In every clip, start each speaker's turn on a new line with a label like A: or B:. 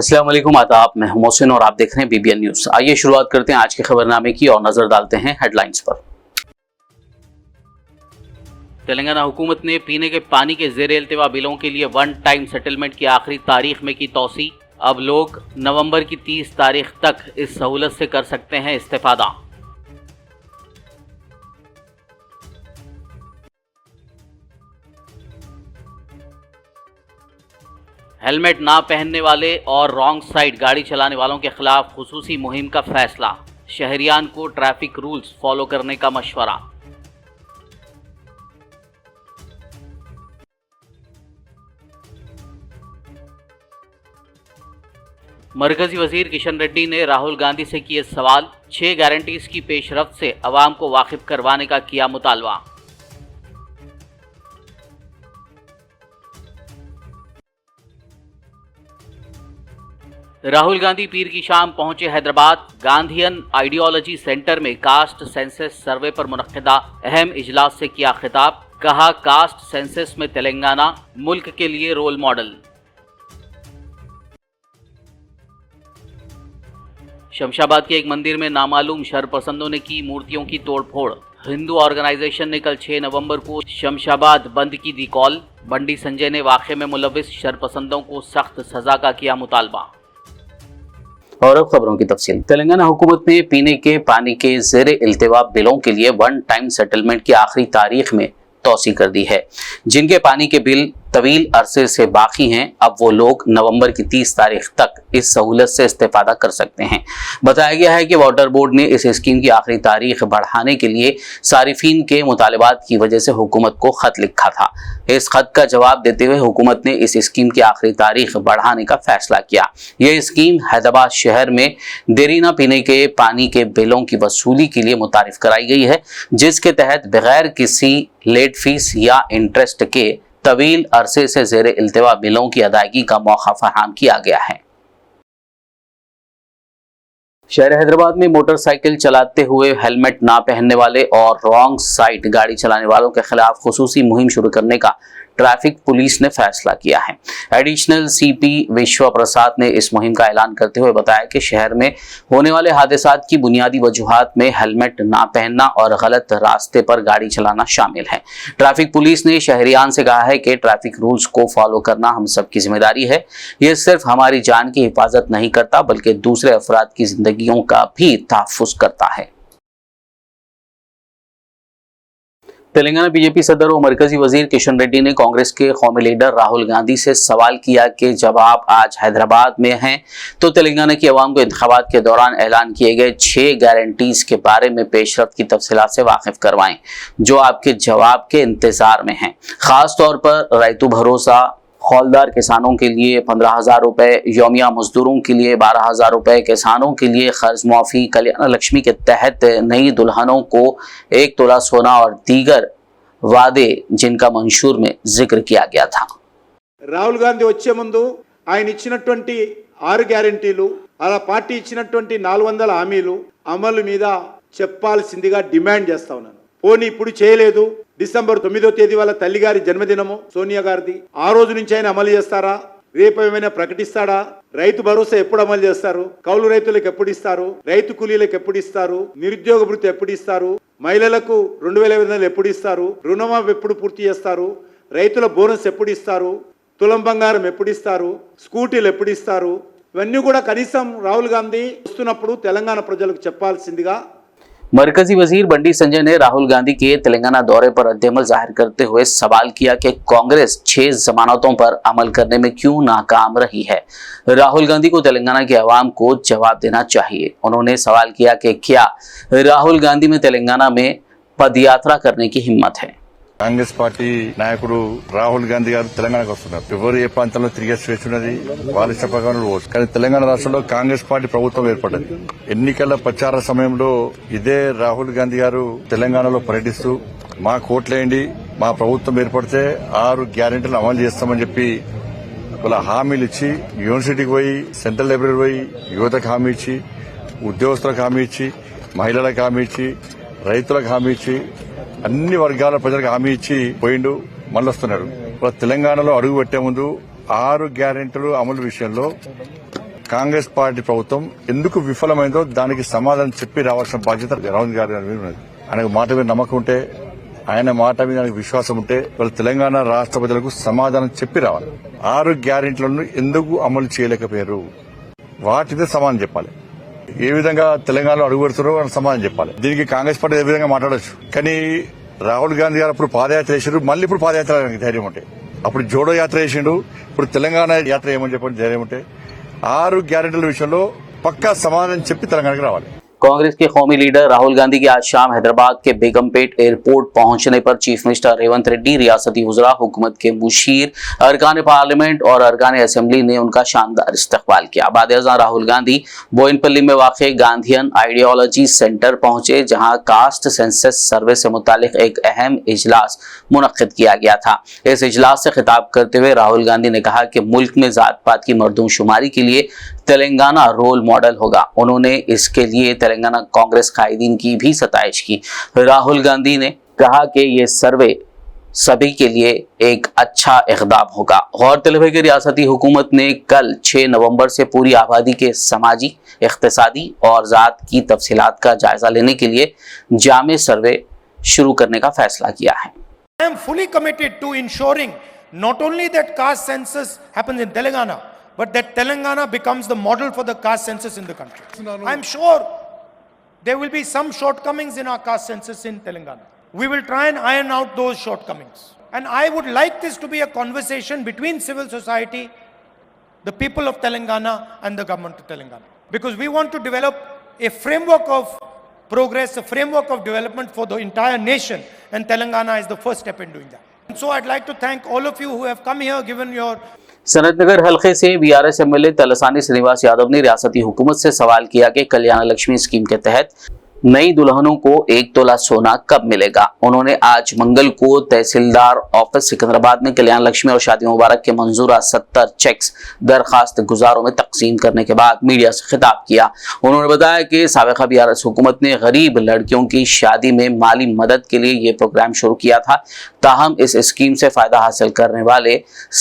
A: अस्सलाम वालेकुम, आदाब। मैं हूं मोहसिन और आप देख रहे हैं बीबीएन न्यूज। आइए शुरुआत करते हैं आज के खबरनामे की और नजर डालते हैं हेडलाइंस पर। तेलंगाना हुकूमत ने पीने के पानी के ज़ेर इल्तिवा बिलों के लिए वन टाइम सेटलमेंट की आखिरी तारीख में की तौसी। अब लोग नवंबर की 30 तारीख तक इस सहूलत से कर सकते हैं इस्तेफादा। हेलमेट ना पहनने वाले और रॉन्ग साइड गाड़ी चलाने वालों के खिलाफ खुसूसी मुहिम का फैसला। शहरियान को ट्रैफिक रूल्स फॉलो करने का मशवरा। मरकजी वजीर किशन रेड्डी ने राहुल गांधी से किए सवाल। 6 गारंटीज की पेशरफ्त से अवाम को वाकिफ करवाने का किया मुतालबा। राहुल गांधी पीर की शाम पहुंचे हैदराबाद। गांधीयन आइडियोलॉजी सेंटर में कास्ट सेंसस सर्वे पर मुनक्किदा अहम इजलास से किया खिताब। कहा, कास्ट सेंसस में तेलंगाना मुल्क के लिए रोल मॉडल। शमशाबाद के एक मंदिर में नामालूम शरपसंदों ने की मूर्तियों की तोड़फोड़। हिंदू ऑर्गेनाइजेशन ने कल 6 नवंबर को शमशाबाद बंद की दी कॉल। बंडी संजय ने वाक़े में मुलविस शरपसंदों को सख्त सजा का किया मुतालबा। और अब खबरों की तफसील। तेलंगाना हुकूमत ने पीने के पानी के ज़ेर इल्तिवा बिलों के लिए वन टाइम सेटलमेंट की आखिरी तारीख में तौसी कर दी है। जिनके पानी के बिल तवील अरसे से बाकी हैं, अब वो लोग नवंबर की 30 तारीख तक इस सहूलत से इस्तेफादा कर सकते हैं। बताया गया है कि वाटर बोर्ड ने इस स्कीम की आखिरी तारीख बढ़ाने के लिए सारिफीन के मुतालबात की वजह से हुकूमत को खत लिखा था। इस खत का जवाब देते हुए हुकूमत ने इस स्कीम की आखिरी तारीख बढ़ाने का फैसला किया। यह स्कीम हैदराबाद शहर में देरीना पीने के पानी के बिलों की वसूली के लिए मुतारिफ कराई गई है, जिसके तहत बगैर किसी लेट फीस या इंटरेस्ट के तवील अरसे से ज़ेर इल्तिवा बिलों की अदायगी का मौका फराहम किया गया है। शहर हैदराबाद में मोटरसाइकिल चलाते हुए हेलमेट ना पहनने वाले और रॉन्ग साइड गाड़ी चलाने वालों के खिलाफ खुसूसी मुहिम शुरू करने का ट्रैफिक पुलिस ने फैसला किया है। एडिशनल सीपी विश्व प्रसाद ने इस मुहिम का ऐलान करते हुए बताया कि शहर में होने वाले हादसात की बुनियादी वजूहात में हेलमेट ना पहनना और गलत रास्ते पर गाड़ी चलाना शामिल है। ट्रैफिक पुलिस ने शहरियान से कहा है कि ट्रैफिक रूल्स को फॉलो करना हम सब की जिम्मेदारी है। ये सिर्फ हमारी जान की हिफाजत नहीं करता बल्कि दूसरे अफराद की जिंदगियों का भी तहफ़्फ़ुज़ करता है। तेलंगाना बीजेपी सदर और मरकजी वजीर किशन रेड्डी ने कांग्रेस के कौमी लीडर राहुल गांधी से सवाल किया कि जब आप आज हैदराबाद में हैं तो तेलंगाना की आवाम को इंतखाबात के दौरान ऐलान किए गए 6 गारंटीज के बारे में पेशरफ्त की तफसीलात से वाकिफ करवाएं, जो आपके जवाब के इंतजार में हैं। खास तौर पर रैतु भरोसा, हौलदार किसानों के लिए 15,000 रुपये, योमिया मजदूरों के लिए 12,000 रुपये, किसानों के लिए कर्ज मुआफ़ी, कल्याण लक्ष्मी के तहत नई दुल्हनों को 1 तोला सोना और दीगर वादे जिनका मंशूर में जिक्र किया गया था।
B: రాహుల్ గాంధీ వచ్చే ముందు ఆయన ఇచ్చినటువంటి 6 గ్యారెంటీలు, అలా పార్టీ ఇచ్చినటువంటి 400 హామీలు అమలు మీద చెప్పాల్సిందిగా డిమాండ్ చేస్తా ఉన్నాను. పోనీ ఇప్పుడు చేయలేదు. డిసెంబర్ 9వ తేదీ వాళ్ళ తల్లిగారి జన్మదినము సోనియా గారిది. ఆ రోజు నుంచి ఆయన అమలు చేస్తారా? రేపు ఏమైనా ప్రకటిస్తాడా? రైతు భరోసా ఎప్పుడు అమలు చేస్తారు? కౌలు రైతులకు ఎప్పుడు ఇస్తారు? రైతు కూలీలకు ఎప్పుడు ఇస్తారు? నిరుద్యోగ భృతి ఎప్పుడు ఇస్తారు? మహిళలకు 2,500 ఎప్పుడు ఇస్తారు? రుణమాఫీ ఎప్పుడు పూర్తి చేస్తారు? రైతుల బోనస్ ఎప్పుడు ఇస్తారు? తులం బంగారం ఎప్పుడు ఇస్తారు? స్కూటీలు ఎప్పుడు ఇస్తారు? ఇవన్నీ కూడా కనీసం రాహుల్ గాంధీ వస్తున్నప్పుడు తెలంగాణ ప్రజలకు చెప్పాల్సిందిగా
A: मरकजी वजीर बंडी संजय ने राहुल गांधी के तेलंगाना दौरे पर रद्द-ए-अमल जाहिर करते हुए सवाल किया कि कांग्रेस 6 जमानतों पर अमल करने में क्यों नाकाम रही है। राहुल गांधी को तेलंगाना की आवाम को जवाब देना चाहिए। उन्होंने सवाल किया कि क्या राहुल गांधी में तेलंगाना में पदयात्रा करने की हिम्मत है।
C: కాంగ్రెస్ పార్టీ నాయకుడు రాహుల్ గాంధీ గారు తెలంగాణకు వస్తున్నారు. ఎవరు ఏ ప్రాంతంలో తిరిగే స్వేచ్ఛ ఉన్నది, వాళ్ళ ఇష్ట ప్రకారం పోవచ్చు. కానీ తెలంగాణ రాష్ట్రంలో కాంగ్రెస్ పార్టీ ప్రభుత్వం ఏర్పడ్డది. ఎన్నికల ప్రచార సమయంలో ఇదే రాహుల్ గాంధీ గారు తెలంగాణలో పర్యటిస్తూ మా కోట్లేయండి, మా ప్రభుత్వం ఏర్పడితే 6 గ్యారెంటీలు అమలు చేస్తామని చెప్పి వాళ్ళ హామీలు ఇచ్చి, యూనివర్సిటీకి పోయి, సెంట్రల్ లైబ్రరీ పోయి యువతకు హామీ ఇచ్చి, ఉద్యోగస్తులకు హామీ ఇచ్చి, మహిళలకు హామీ ఇచ్చి, రైతులకు హామీ ఇచ్చి, అన్ని వర్గాల ప్రజలకు హామీ ఇచ్చి పోయిండు. మళ్ళీ వస్తున్నాడు. తెలంగాణలో అడుగు పెట్టే ముందు 6 గ్యారెంటీలు అమలు విషయంలో కాంగ్రెస్ పార్టీ ప్రభుత్వం ఎందుకు విఫలమైందో దానికి సమాధానం చెప్పి రావాల్సిన బాధ్యత రాహుల్ గారి మీద ఉన్నది. ఆయనకు మాట మీద నమ్మకం ఉంటే, ఆయన మాట మీద ఆయనకు విశ్వాసం ఉంటే వాళ్ళు తెలంగాణ రాష్ట్ర ప్రజలకు సమాధానం చెప్పి రావాలి. 6 గ్యారెంటీలను ఎందుకు అమలు చేయలేకపోయారు, వాటిదే సమాధానం చెప్పాలి. ఏ విధంగా తెలంగాణలో అడుగు పెడుతున్నారో వాళ్ళకి సమాధానం చెప్పాలి. దీనికి కాంగ్రెస్ పార్టీ ఏ విధంగా మాట్లాడొచ్చు, కానీ రాహుల్ గాంధీ గారు అప్పుడు పాదయాత్ర చేశారు, మళ్ళీ ఇప్పుడు పాదయాత్ర ధైర్యం ఉంటే, అప్పుడు జోడో యాత్ర చేసిండు, ఇప్పుడు తెలంగాణ యాత్ర ఏమని చెప్పండి ధైర్యం ఉంటే 6 గ్యారెంటీల విషయంలో పక్కా సమాధానం చెప్పి తెలంగాణకు రావాలి.
A: कांग्रेस के कौमी लीडर राहुल गांधी की आज शाम हैदराबाद के बेगमपेट एयरपोर्ट पहुंचने पर चीफ मिनिस्टर रेवंत रेड्डी, रियासती वुज़रा, हुकूमत के मुशीर, अरकान पार्लियामेंट और अरकान असेंबली ने उनका शानदार इस्तकबाल किया। बाद-ए-अज़ां राहुल गांधी बोयनपल्ली में वाक़ गांधीयन आइडियोलॉजी सेंटर पहुंचे, जहां कास्ट सेंसस सर्वे से मुतालिक एक अहम इजलास मुनक्किद किया गया था। इस इजलास से खिताब करते हुए राहुल गांधी ने कहा कि मुल्क में जात पात की मर्दूमशुमारी के लिए तेलंगाना रोल मॉडल होगा। उन्होंने इसके लिए तेलंगाना कांग्रेस कायदीन की भी सताइश की। राहुल गांधी ने कहा कि ये सर्वे सभी के लिए एक अच्छा इक़दाम होगा। गौरतलब है कि रियासती हुकूमत ने कल 6 नवंबर से पूरी आबादी के समाजी, इक़्तिसादी और ज़ात की तफसीलात का जायजा लेने के लिए जामे सर्वे शुरू करने का फैसला किया है।
D: I am fully committed to ensuring not only that caste census happens in Telangana, but that Telangana becomes the model for the caste census in the country. I am sure there will be some shortcomings in our caste census in Telangana. We will try and iron out those shortcomings. And I would like this to be a conversation between civil society, the people of Telangana and the government of Telangana. Because we want to develop a framework of progress, a framework of development for the entire nation, and Telangana is the first step in doing that. And so I'd like to thank all of you who have come here, given your
A: Sanathnagar हल्के से BRS MLA Talsania Srinivas Yadav ने रियासती हुकूमत से सवाल किया कि कल्याण Lakshmi scheme के तहत नई दुल्हनों को 1 तोला सोना कब मिलेगा। उन्होंने आज मंगल को तहसीलदार ऑफिस सिकंदराबाद में कल्याण लक्ष्मी और शादी मुबारक के मंजूरा 70 चेक्स दरखास्त गुजारों में तकसीम करने के बाद मीडिया से खिताब किया। उन्होंने बताया कि साबिका बीआरएस हुकूमत ने गरीब लड़कियों की शादी में माली मदद के लिए ये प्रोग्राम शुरू किया था। ताहम इस स्कीम से फायदा हासिल करने वाले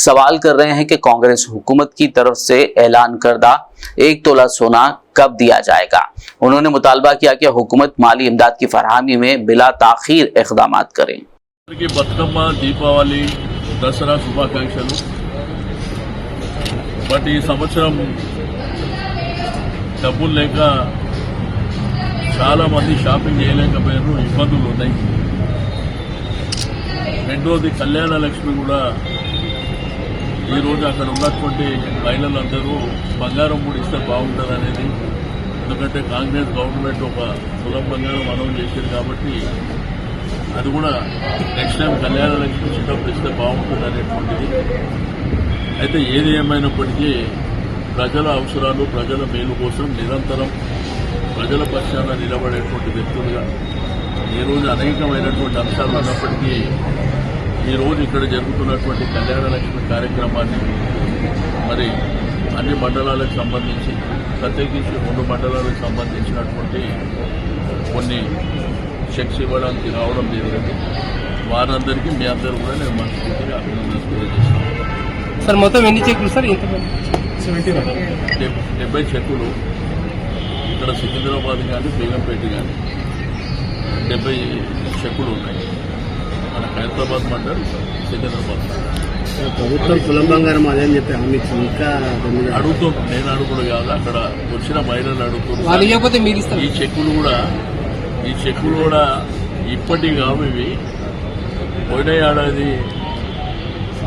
A: सवाल कर रहे हैं कि कांग्रेस हुकूमत की तरफ से ऐलान करदा 1 तोला सोना कब दिया जाएगा। उन्होंने मुतालबा किया कि हुकूमत माली इमदाद की फरहमी में बिला ताखीर इक़दामात करें।
E: బతుకమ్మ, దీపావళి, దసరా శుభాకాంక్షలు. బట్ ఈ సంవత్సరం డబ్బులు లేక చాలా మంది షాపింగ్ చేయలేకపోయారు, ఇబ్బందులు ఉన్నాయి. రెండోది కళ్యాణ లక్ష్మి కూడా ఈరోజు అక్కడ ఉన్నటువంటి మహిళలందరూ బంగారం కూడా ఇస్తే బాగుంటుంది అనేది, ఎందుకంటే కాంగ్రెస్ గవర్నమెంట్ ఒక తులం బంగారం అనౌన్స్ చేశారు కాబట్టి అది కూడా నెక్స్ట్ టైం కళ్యాణ లక్ష్మి ఇచ్చేటప్పుడు ఇస్తే బాగుంటుంది అనేటువంటిది. అయితే ఏది ఏమైనప్పటికీ ప్రజల అవసరాలు, ప్రజల మేలు కోసం నిరంతరం ప్రజల పక్షాన నిలబడేటువంటి వ్యక్తులుగా ఈరోజు అనేకమైనటువంటి అంశాలు ఉన్నప్పటికీ ఈరోజు ఇక్కడ జరుగుతున్నటువంటి కళ్యాణ లక్ష్మి కార్యక్రమాన్ని మరి అన్ని మండలాలకు సంబంధించి, ప్రత్యేకించి 2 మండలాలకు సంబంధించినటువంటి కొన్ని చెక్స్ ఇవ్వడానికి రావడం జరిగింది. వారందరికీ మీ అందరూ కూడా నేను మనస్ఫూర్తిగా అభినందనలు తెలియజేస్తాను.
F: సార్ మొత్తం ఎన్ని చెక్కులు సార్?
E: 70 చెక్కులు ఇక్కడ సికింద్రాబాద్ కానీ బేగంపేట కానీ 70 చెక్కులు ఉన్నాయి. మన హైదరాబాద్ మండల్, సికింద్రాబాద్
F: ప్రభుత్వం తులం బంగారం అదేని చెప్పి ఇంకా
E: అడుగుతుంది. నేను అడుగుడు కాదు, అక్కడ వచ్చిన మహిళలు అడుగుతున్నారు. ఈ చెక్కులు కూడా ఇప్పటి కావు, ఇవి పోయిన ఏడాది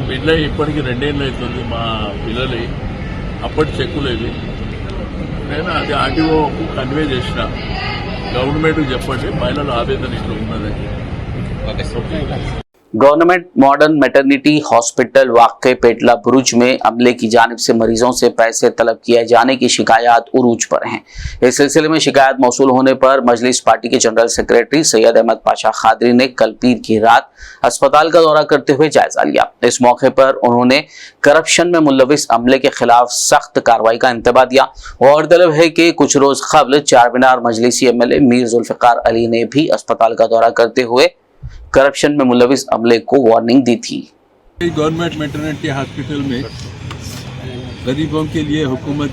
E: బిడ్డ ఇప్పటికి 2 ఏళ్ళు అవుతుంది మా పిల్లలు, అప్పటి చెక్కులు ఇవి. నేను అది ఆర్టీఓకు కన్వే చేసిన, గవర్నమెంట్కి చెప్పండి మహిళల ఆవేదన ఇట్లా ఉన్నదని.
A: गवर्नमेंट मॉडर्न मैटरनिटी हॉस्पिटल वाक़े पेटला बुरुज में अमले की जानिब से मरीजों से पैसे तलब किए जाने की शिकायत उरूज पर हैं। इस सिलसिले में शिकायत मौसूल होने पर मजलिस पार्टी के जनरल सेक्रेटरी सैयद अहमद पाशा खादरी ने कल पीर की रात अस्पताल का दौरा करते हुए जायजा लिया। इस मौके पर उन्होंने करप्शन में मुलविस अमले के खिलाफ सख्त कार्रवाई का इंतबाह दिया। गौरतलब है कि कुछ रोज कबल चारमीनार मजलिसी एमएलए मीर जुल्फिकार अली ने भी अस्पताल का दौरा करते हुए करप्शन में मुलविस अमले को वार्निंग दी थी।
E: गवर्नमेंट मैटरनिटी हॉस्पिटल में गरीबों के लिए हुकूमत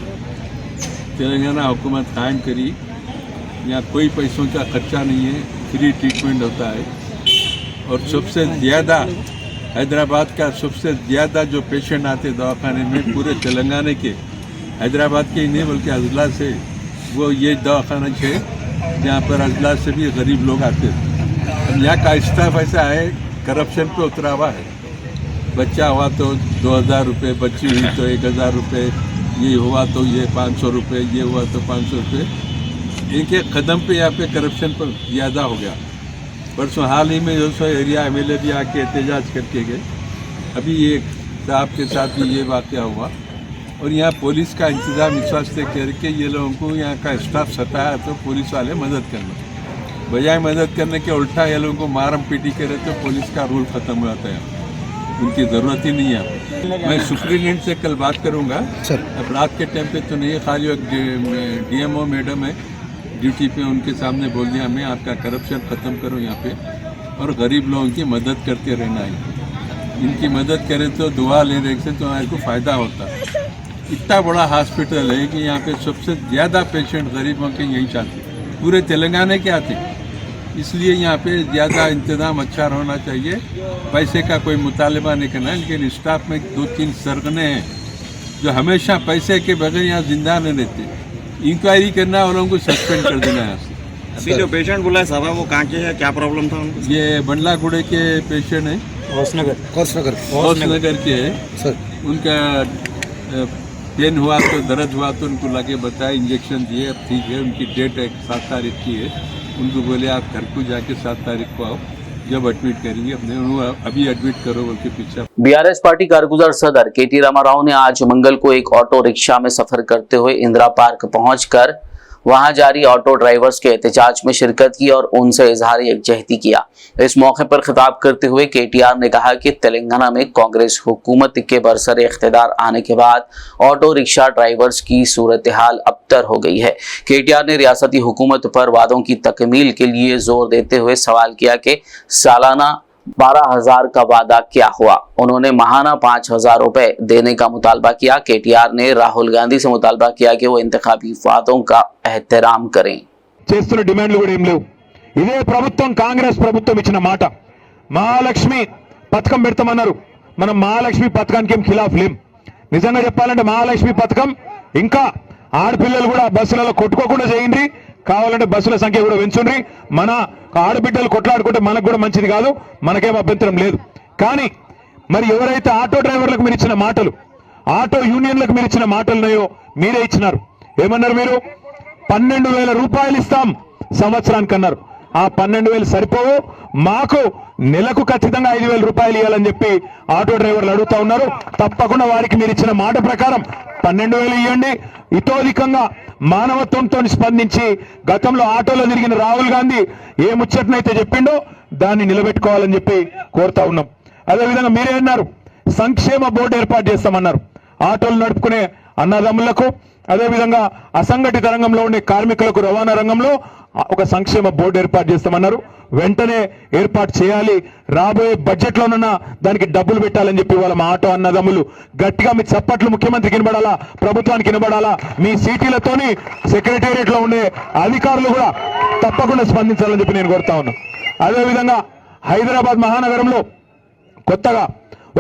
E: तेलंगाना हुकूमत कायम करी, यहाँ कोई पैसों का खर्चा नहीं है, फ्री ट्रीटमेंट होता है। और सबसे ज़्यादा हैदराबाद का सबसे ज़्यादा जो पेशेंट आते दवाखाने में पूरे तेलंगाना के, हैदराबाद के ही नहीं बल्कि अजला से, वो ये दवाखाना है जहाँ पर अजला से भी गरीब लोग आते थे। अब यहाँ का स्टाफ ऐसा है, करप्शन पे उतरा हुआ है। बच्चा हुआ तो 2000 रुपये, बच्ची हुई तो 1000 रुपये, ये हुआ तो ये 500 रुपये, ये हुआ तो 500 रुपये। एक एक कदम पे यहाँ पे करप्शन पर ज़्यादा हो गया। परसों हाल ही में 200 एरिया MLA भी आके एहतजाज करके गए। अभी एक साहब के साथ भी ये वाक़या हुआ। और यहाँ पुलिस का इंतज़ाम इस वास्ते करके ये लोगों को यहाँ का स्टाफ सताया तो पुलिस वाले मदद करना, बजाय मदद करने के उल्टा ये लोगों को मारम पीटी करे तो पुलिस का रूल ख़त्म हो जाता है, उनकी ज़रूरत ही नहीं है। मैं सुप्रीटेंडेंट से कल बात करूँगा। अब रात के टाइम पे तो नहीं, खाली एक DMO मैडम है ड्यूटी पे, उनके सामने बोल दिया मैं आपका करप्शन ख़त्म करो यहाँ पे, और गरीब लोगों की मदद करते रहना है। इनकी मदद करें तो दुआ लेने से तो हमारे को फ़ायदा होता है। इतना बड़ा हॉस्पिटल है कि यहाँ पे सबसे ज़्यादा पेशेंट गरीबों के यहीं चाहते, पूरे तेलंगाना के आते, इसलिए यहाँ पे ज़्यादा इंतज़ाम अच्छा होना चाहिए। पैसे का कोई मुतालबा नहीं करना है, लेकिन स्टाफ में 2-3 सरगने हैं जो हमेशा पैसे के बगैर यहाँ जिंदा नहीं रहते। इंक्वायरी करना, उन लोगों को सस्पेंड कर देना है।
F: अभी जो पेशेंट बोला है साहब, वो कहाँ के है, क्या प्रॉब्लम था उनको?
E: ये बंडलागुड़े के पेशेंट हैं, होसनगर के हैं सर। उनका पेन हुआ तो दर्द हुआ तो उनको लगे बताया, इंजेक्शन दिए, अब ठीक है। उनकी डेट 7 तारीख की है। उनको बोले आप घर को जाके 7 तारीख को आओ, जब एडमिट करेंगे अपने अभी एडमिट करो बोल के पीछे।
A: बीआरएस पार्टी कारगुजार सदर KT रामाराव ने आज मंगल को एक ऑटो रिक्शा में सफर करते हुए इंदिरा पार्क पहुंचकर वहां जारी ऑटो ड्राइवर्स के एहतजाज में शिरकत की और उनसे इजहार यकजहती किया। इस मौके पर खिताब करते हुए KTR ने कहा कि तेलंगाना में कांग्रेस हुकूमत के बरसरे इख्तिदार आने के बाद ऑटो रिक्शा ड्राइवर्स की सूरत हाल अबतर हो गई है। KTR ने रियासती हुकूमत पर वादों की तकमील के लिए जोर देते हुए सवाल किया कि सालाना 12,000 का वादा क्या हुआ। उन्होंने माहाना 5,000 रुपए देने का मुतालबा किया। KTR ने राहुल गांधी से मुतालबा किया कि वो इंतखाबी वादों का एहतराम करें।
G: చేస్తున్న డిమాండ్లు కూడా ఏం లేవు। ఇదే ప్రభుత్వం, కాంగ్రెస్ ప్రభుత్వం ఇచ్చిన మాట, మహాలక్ష్మి పథకం పెడతామన్నారు। మనం మహాలక్ష్మి పథకానికి ఏం ఖిలాఫ్ లేం। నిజంగా చెప్పాలంటే మహాలక్ష్మి పథకం ఇంకా ఆడపిల్లలు కూడా బస్సులలో కొట్టుకోకుండా చేయండి, కావాలంటే బస్సుల సంఖ్య కూడా పెంచుండ్రి। మన ఆడబిడ్డలు కొట్లాడుకుంటే మనకు కూడా మంచిది కాదు, మనకేం అభ్యంతరం లేదు। కానీ మరి ఎవరైతే ఆటో డ్రైవర్లకు మీరు ఇచ్చిన మాటలు, ఆటో యూనియన్లకు మీరు ఇచ్చిన మాటలున్నాయో మీరే ఇచ్చినారు। ఏమన్నారు మీరు? 12,000 రూపాయలు ఇస్తాం సంవత్సరానికి అన్నారు। ఆ 12,000 సరిపోవు, మాకు నెలకు ఖచ్చితంగా 5,000 రూపాయలు ఇవ్వాలని చెప్పి ఆటో డ్రైవర్లు అడుగుతా ఉన్నారు। తప్పకుండా వారికి మీరు ఇచ్చిన మాట ప్రకారం 12,000 ఇవ్వండి। ఇతోధికంగా మానవత్వంతో స్పందించి గతంలో ఆటోలో తిరిగిన రాహుల్ గాంధీ ఏ ముచ్చటనైతే చెప్పిండో దాన్ని నిలబెట్టుకోవాలని చెప్పి కోరుతా ఉన్నాం। అదేవిధంగా మీరే అన్నారు సంక్షేమ బోర్డు ఏర్పాటు చేస్తామన్నారు ఆటోలు నడుపుకునే అన్నదమ్ములకు, అదేవిధంగా అసంఘటిత రంగంలో ఉండే కార్మికులకు, రవాణా రంగంలో ఒక సంక్షేమ బోర్డు ఏర్పాటు చేస్తామన్నారు। వెంటనే ఏర్పాటు చేయాలి, రాబోయే బడ్జెట్లోనన్నా దానికి డబ్బులు పెట్టాలని చెప్పి వాళ్ళ మా ఆటో అన్నదమ్ములు గట్టిగా మీ చప్పట్లు ముఖ్యమంత్రికి వినబడాలా, ప్రభుత్వానికి వినబడాలా, మీ సీటీలతోని సెక్రటేరియట్ లో ఉండే అధికారులు కూడా తప్పకుండా స్పందించాలని చెప్పి నేను కోరుతా ఉన్నా। అదేవిధంగా హైదరాబాద్ మహానగరంలో కొత్తగా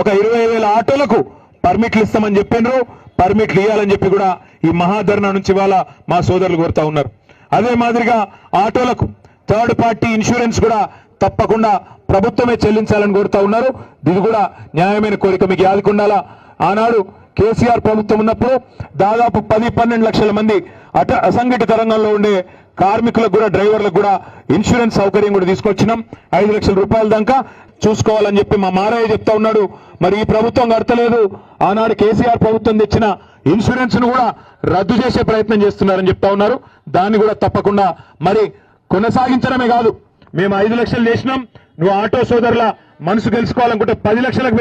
G: ఒక 20,000 ఆటోలకు పర్మిట్లు ఇస్తామని చెప్పిండ్రు। పర్మిట్లు ఇవ్వాలని చెప్పి కూడా ఈ మహాధర్నా నుంచి వాళ్ళ మా సోదరులు కోరుతా ఉన్నారు। అదే మాదిరిగా ఆటోలకు థర్డ్ పార్టీ ఇన్సూరెన్స్ కూడా తప్పకుండా ప్రభుత్వమే చెల్లించాలని కోరుతా ఉన్నారు। ఇది కూడా న్యాయమైన కోరిక, మీకు యాదకుండాలా ఆనాడు కేసీఆర్ ప్రభుత్వం ఉన్నప్పుడు దాదాపు 10-12 లక్షల మంది అసంఘటిత రంగంలో ఉండే కార్మికులకు కూడా, డ్రైవర్లకు కూడా ఇన్సూరెన్స్ సౌకర్యం కూడా తీసుకొచ్చినాం। 5 లక్షల రూపాయల దాకా చూసుకోవాలని చెప్పి మా మారయ్య చెప్తా ఉన్నాడు। మరి ఈ ప్రభుత్వం కడతలేదు, ఆనాడు కేసీఆర్ ప్రభుత్వం తెచ్చిన ఇన్సూరెన్స్ ను కూడా రద్దు చేసే ప్రయత్నం చేస్తున్నారని చెప్తా ఉన్నారు। దాన్ని కూడా తప్పకుండా మరి కొనసాగించడమే కాదు, మేము 5 లక్షలు చేసినాం, నువ్వు ఆటో సోదరుల మనసు గెలుచుకోవాలనుకుంటే 10 లక్షలకు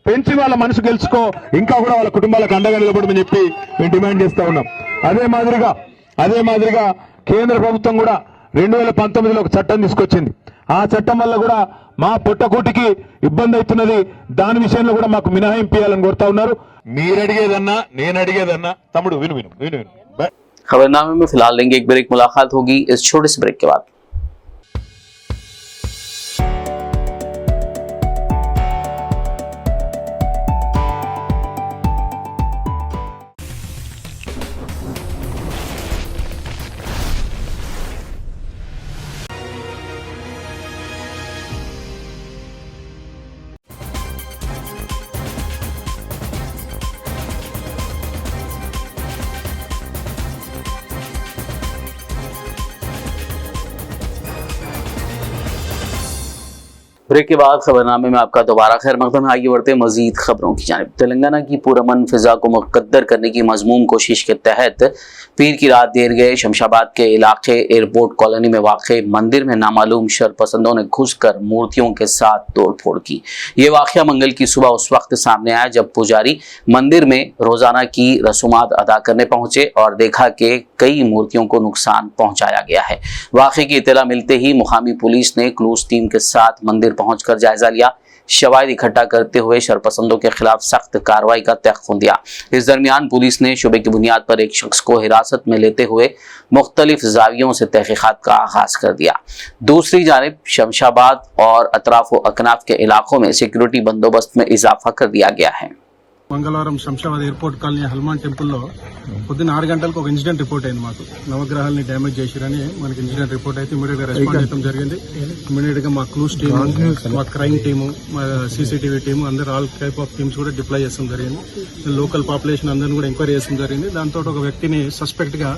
G: పెంచి వాళ్ళ మనసు గెలుచుకో, ఇంకా కూడా వాళ్ళ కుటుంబాలకు అండగా నిలబడమని చెప్పి మేము డిమాండ్ చేస్తా ఉన్నాం। అదే మాదిరిగా కేంద్ర ప్రభుత్వం కూడా 2019లో ఒక చట్టం తీసుకొచ్చింది। ఆ చట్టం వల్ల కూడా మా పొట్టకూటికి ఇబ్బంది అవుతున్నది, దాని విషయంలో కూడా మాకు మినహాయింపు ఇవ్వాలని కోరుతా ఉన్నారు। మీరు అడిగేదన్నా నేను అడిగేదన్నా, తమ్ముడు విను
A: खबरनामे में फिलहाल लेंगे एक ब्रेक। मुलाकात होगी इस छोटे से ब्रेक के बाद। ब्रेक के बाद खबरनामे में आपका दोबारा खैर मकदम है। आगे बढ़ते हैं मजीद खबरों की जानिब। तेलंगाना की पुरअमन फिजा को मुकद्दर करने की मजमूम कोशिश के तहत पीर की रात देर गए शमशाबाद के इलाके एयरपोर्ट कॉलोनी में वाक़े मंदिर में नामालूम शरपसंदों ने घुसकर मूर्तियों के साथ तोड़फोड़ की। ये वाक़या मंगल की सुबह उस वक्त सामने आया जब पुजारी मंदिर में रोजाना की रसूमात अदा करने पहुंचे और देखा कि कई मूर्तियों को नुकसान पहुंचाया गया है। वाक़े की इत्तला मिलते ही मुकामी पुलिस ने क्लूज टीम के साथ मंदिर पहुंचकर जायजा लिया। शवाहिद इकट्ठा करते हुए शरपसंदों के खिलाफ सख्त कार्रवाई का तयक़ुन दिया। इस दरमियान पुलिस ने शुबे की बुनियाद पर एक शख्स को हिरासत में लेते हुए मुख्तलिफ जावियों से तहकीकात का आगाज कर दिया। दूसरी जानिब शमशाबाद और अतराफ व अकनाफ के इलाकों में सिक्योरिटी बंदोबस्त में इजाफा कर दिया गया है।
H: మంగళవారం శంషాబాద్ ఎయిర్పోర్ట్ కాలనీ హనుమాన్ టెంపుల్లో పొద్దున్న 6 గంటలకు ఒక ఇన్సిడెంట్ రిపోర్ట్ అయింది. మాకు నవగ్రహాలని డ్యామేజ్ చేసిరని మనకి ఇన్సిడెంట్ రిపోర్ట్ అయితే ఇమీడియట్ గా రెస్పాండ్ చేయడం జరిగింది. ఇమీడియట్ గా మా క్లూస్ టీమ్, మా క్రైమ్ టీము, మా సీసీటీవీ టీము అందరూ ఆల్ టైప్ ఆఫ్ టీమ్స్ కూడా డిప్లాయ్ చేస్తాం జరిగింది. లోకల్ పాపులేషన్ అందరిని కూడా ఎంక్వైరీ చేస్తాం జరిగింది. దాంతో ఒక వ్యక్తిని సస్పెక్ట్ గా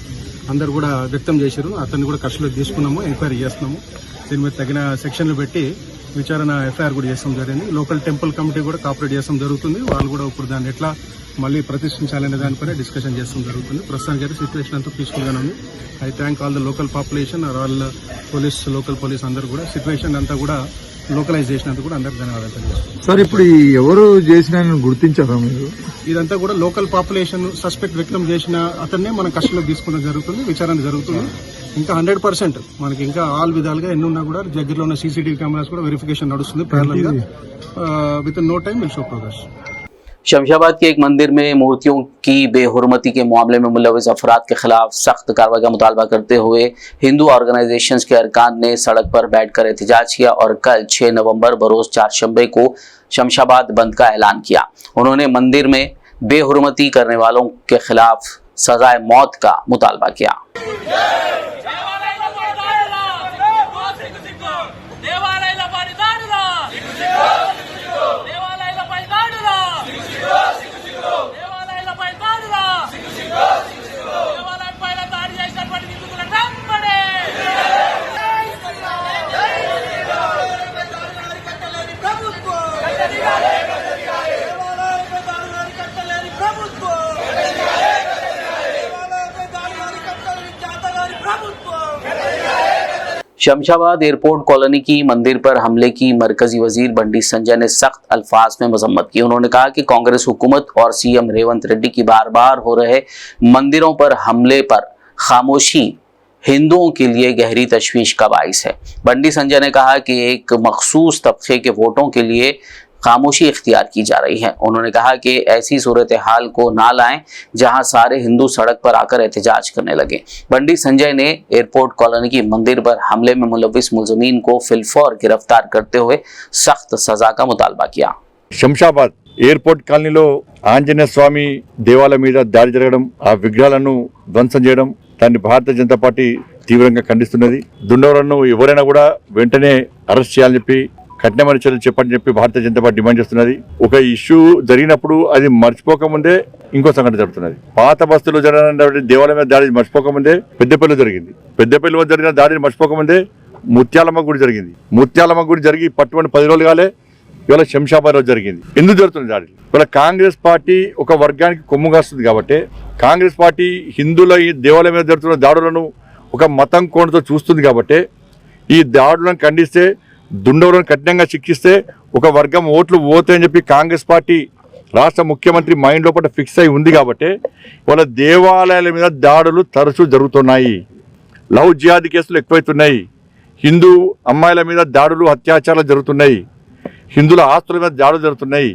H: అందరు కూడా వ్యక్తం చేశారు. అతన్ని కూడా కస్టడీలోకి తీసుకున్నాము, ఎంక్వైరీ చేస్తున్నాము. దీని మీద తగిన సెక్షన్లు పెట్టి విచారణ ఎఫ్ఐఆర్ కూడా చేస్తాం జరిగింది. లోకల్ టెంపుల్ కమిటీ కూడా కోఆపరేట్ చేస్తాం జరుగుతుంది. వాళ్ళు కూడా ఇప్పుడు దాన్ని ఎట్లా మళ్ళీ ప్రతిష్ఠించాలనే దానిపైన డిస్కషన్ చేస్తాం జరుగుతుంది. ప్రస్తుతానికి అయితే సిచ్యువేషన్ అంతా పీస్ఫుల్ గానే ఉంది. I thank all the local population or all police, local police అందరూ కూడా సిచ్యువేషన్ అంతా కూడా లోకలైజ్ చేసినందుకు కూడా అందరికి ధన్యవాదాలు తెలియజేస్తున్నాం.
I: సార్, ఇప్పుడు ఎవరు చేసిన గుర్తించారా మీరు?
H: ఇదంతా కూడా లోకల్ పాపులేషన్ సస్పెక్ట్ వ్యక్తం చేసిన అతన్నే మనం కస్టడీలోకి తీసుకోవడం జరుగుతుంది, విచారణ జరుగుతుంది. ఇంకా 100% మనకి ఇంకా ఆల్ విధాలుగా ఎన్ని ఉన్నా కూడా దగ్గరలో ఉన్న సీసీటీవీ కెమెరాస్ కూడా వెరిఫికేషన్ నడుస్తుంది. पैरेलल గా with no time will show progress.
A: Shamshabad के एक मंदिर में मूर्तियों की बेहुरमती के मामले में मुलविस अफराद के खिलाफ सख्त कार्रवाई का मुतालबा करते हुए हिंदू ऑर्गेनाइजेशंस के अरकान ने सड़क पर बैठकर एहतजाज किया और कल 6 नवंबर बरोज चारशंबे को शमशाबाद बंद का ऐलान किया। उन्होंने मंदिर में बेहुरमती करने वालों के खिलाफ सजाए मौत का मुतालबा किया। शमशाबाद एयरपोर्ट कॉलोनी की मंदिर पर हमले की मरकजी वजीर बंडी संजय ने सख्त अल्फाज में मजम्मत की। उन्होंने कहा कि कांग्रेस हुकूमत और सीएम रेवंत रेड्डी की बार बार हो रहे मंदिरों पर हमले पर खामोशी हिंदुओं के लिए गहरी तशवीश का बाइस है। बंडी संजय ने कहा कि एक मखसूस तबके के वोटों के लिए खामोशी इख्तियार की जा रही है। उन्होंने कहा कि ऐसी सूरत हाल को ना लाएं जहां सारे हिंदू सड़क पर आकर एहतजाज करने लगे। बंडी संजय ने एयरपोर्ट कॉलोनी की मंदिर पर हमले में मुलविस मुलजमीन को फिलफौर गिरफ्तार करते हुए सख्त सजा का मुतालबा किया।
C: శంషాబాద్ ఎయిర్పోర్ట్ కాలనీలో ఆంజనేయ స్వామి దేవాలయం మీద దాడి జరగడం, ఆ విగ్రహాలను ధ్వంసం చేయడం, దాన్ని భారతీయ జనతా పార్టీ తీవ్రంగా ఖండిస్తున్నది. దుండగులను ఎవరైనా కూడా వెంటనే అరెస్ట్ చేయాలని చెప్పి, కఠినమైన చర్యలు చెప్పని చెప్పి భారతీయ జనతా పార్టీ డిమాండ్ చేస్తున్నది. ఒక ఇష్యూ జరిగినప్పుడు అది మర్చిపోకముందే ఇంకో సంఘటన జరుగుతున్నది. పాత బస్తీలో జరిగిన దేవాలయం మీద దాడి మర్చిపోకముందే పెద్దపల్లిలో జరిగింది. పెద్దపల్లిలో జరిగిన దాడిని మర్చిపోకముందే ముత్యాలమ్మ గుడి జరిగింది. ముత్యాలమ్మ గుడి జరిగి పట్టుబడి 10 రోజులు కాలే, ఇవాళ శంషాబాద్ లో జరిగింది. ఎందుకు జరుగుతుంది దాడి? ఇవాళ కాంగ్రెస్ పార్టీ ఒక వర్గానికి కొమ్ము కాస్తుంది కాబట్టి, కాంగ్రెస్ పార్టీ హిందువుల ఈ దేవాలయం మీద జరుగుతున్న దాడులను ఒక మతం కోణంతో చూస్తుంది కాబట్టి, ఈ దాడులను ఖండిస్తే, దుండగులను కఠినంగా శిక్షిస్తే ఒక వర్గం ఓట్లు పోతాయని చెప్పి కాంగ్రెస్ పార్టీ రాష్ట్ర ముఖ్యమంత్రి మైండ్ లోపల ఫిక్స్ అయి ఉంది కాబట్టి వాళ్ళ దేవాలయాల మీద దాడులు తరచూ జరుగుతున్నాయి. లవ్ జిహాదీ కేసులు ఎక్కువైతున్నాయి. హిందూ అమ్మాయిల మీద దాడులు, అత్యాచారాలు జరుగుతున్నాయి. హిందువుల ఆస్తుల మీద దాడులు జరుగుతున్నాయి.